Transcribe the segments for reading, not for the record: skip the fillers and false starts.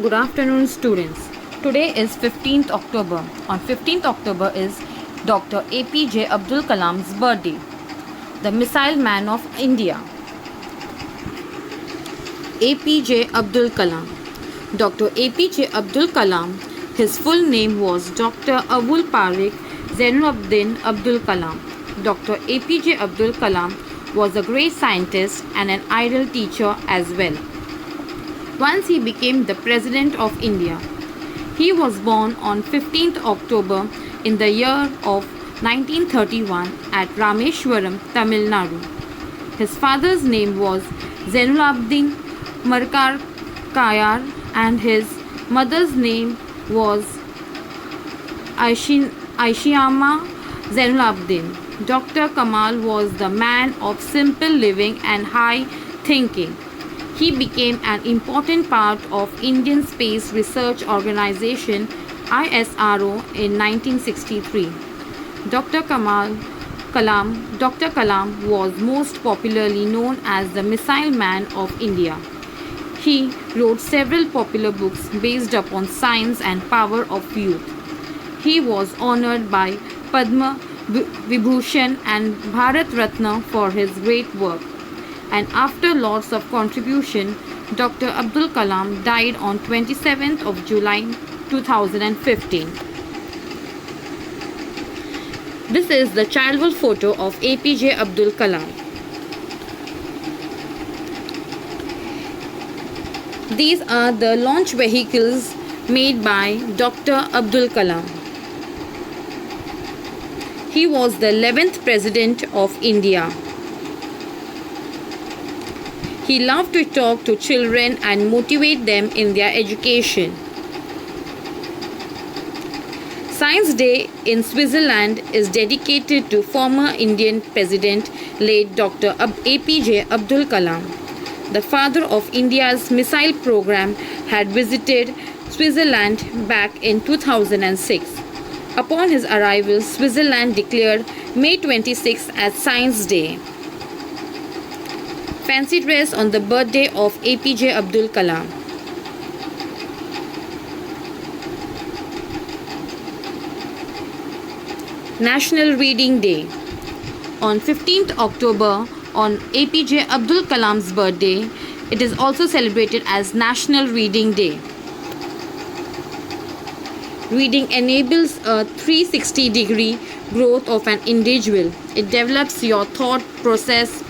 Good afternoon, students. Today is 15th October. On 15th October is Dr. APJ Abdul Kalam's birthday, the Missile Man of India. APJ Abdul Kalam. Dr. APJ Abdul Kalam, his full name was Dr. Abul Parik Zainuddin Abdul Kalam. Dr. APJ Abdul Kalam was a great scientist and an ideal teacher as well. Once he became the President of India. He was born on 15th October in the year of 1931 at Rameshwaram, Tamil Nadu. His father's name was Zainuddin Markarkayar and his mother's name was Aishiyama Zainuddin. Dr. Kamal was the man of simple living and high thinking. He became an important part of Indian Space Research Organization ISRO in 1963. Dr. Kalam was most popularly known as the Missile Man of India. He wrote several popular books based upon science and power of youth. He was honored by Padma Vibhushan and Bharat Ratna for his great work. And after lots of contribution, Dr. Abdul Kalam died on 27th of July 2015. This is the childhood photo of APJ Abdul Kalam. These are the launch vehicles made by Dr. Abdul Kalam. He was the 11th President of India. He loved to talk to children and motivate them in their education. Science Day in Switzerland is dedicated to former Indian President late Dr. APJ Abdul Kalam. The father of India's missile program had visited Switzerland back in 2006. Upon his arrival, Switzerland declared May 26 as Science Day. Fancy dress on the birthday of APJ Abdul Kalam. National Reading Day. On 15th October, on APJ Abdul Kalam's birthday, it is also celebrated as National Reading Day. Reading enables a 360-degree growth of an individual. It develops your thought process,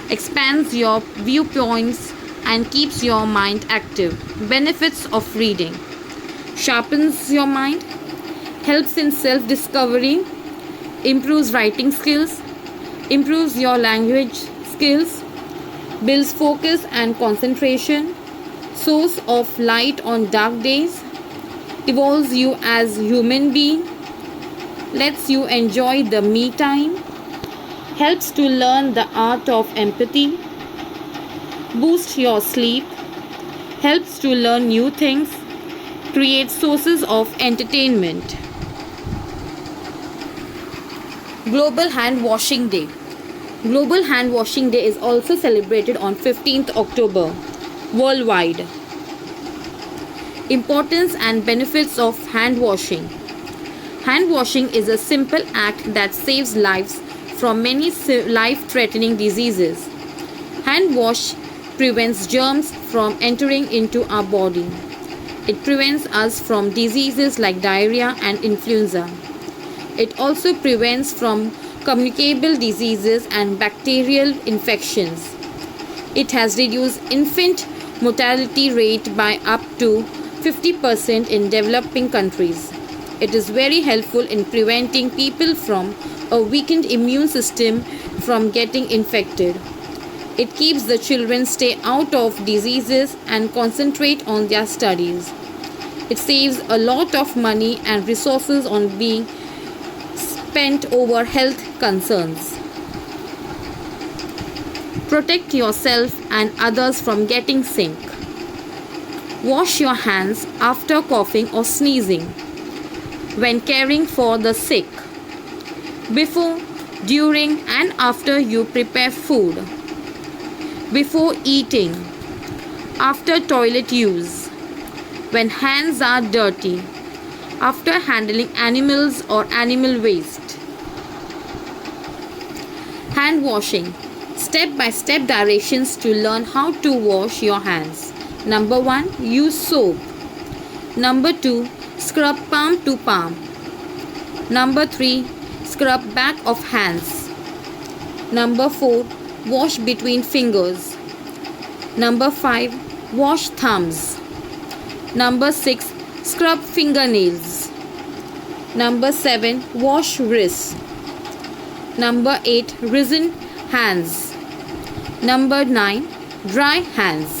expands your viewpoints and keeps your mind active. Benefits of reading: sharpens your mind, helps in self-discovery, improves writing skills, improves your language skills, builds focus and concentration, source of light on dark days, evolves you as human being, lets you enjoy the me time, helps to learn the art of empathy, boosts your sleep, helps to learn new things, creates sources of entertainment. Global Hand Washing Day. Global Hand Washing Day is also celebrated on 15th October worldwide. Importance and benefits of hand washing. Hand washing is a simple act that saves lives from many life-threatening diseases. Hand wash prevents germs from entering into our body. It prevents us from diseases like diarrhea and influenza. It also prevents from communicable diseases and bacterial infections. It has reduced infant mortality rate by up to 50% in developing countries. It is very helpful in preventing people from a weakened immune system from getting infected. It keeps the children stay out of diseases and concentrate on their studies. It saves a lot of money and resources on being spent over health concerns. Protect yourself and others from getting sick. Wash your hands after coughing or sneezing. When caring for the sick. Before, during and after you prepare food. Before eating. After toilet use. when hands are dirty after handling animals or animal waste. Hand washing. Step-by-step directions to learn how to wash your hands. Number 1. Use soap. Number 2. Scrub palm to palm. Number 3. Scrub back of hands. Number 4. Wash between fingers. Number 5. Wash thumbs. Number 6. Scrub fingernails. Number 7. Wash wrists. Number 8. Risen hands. Number 9. Dry hands.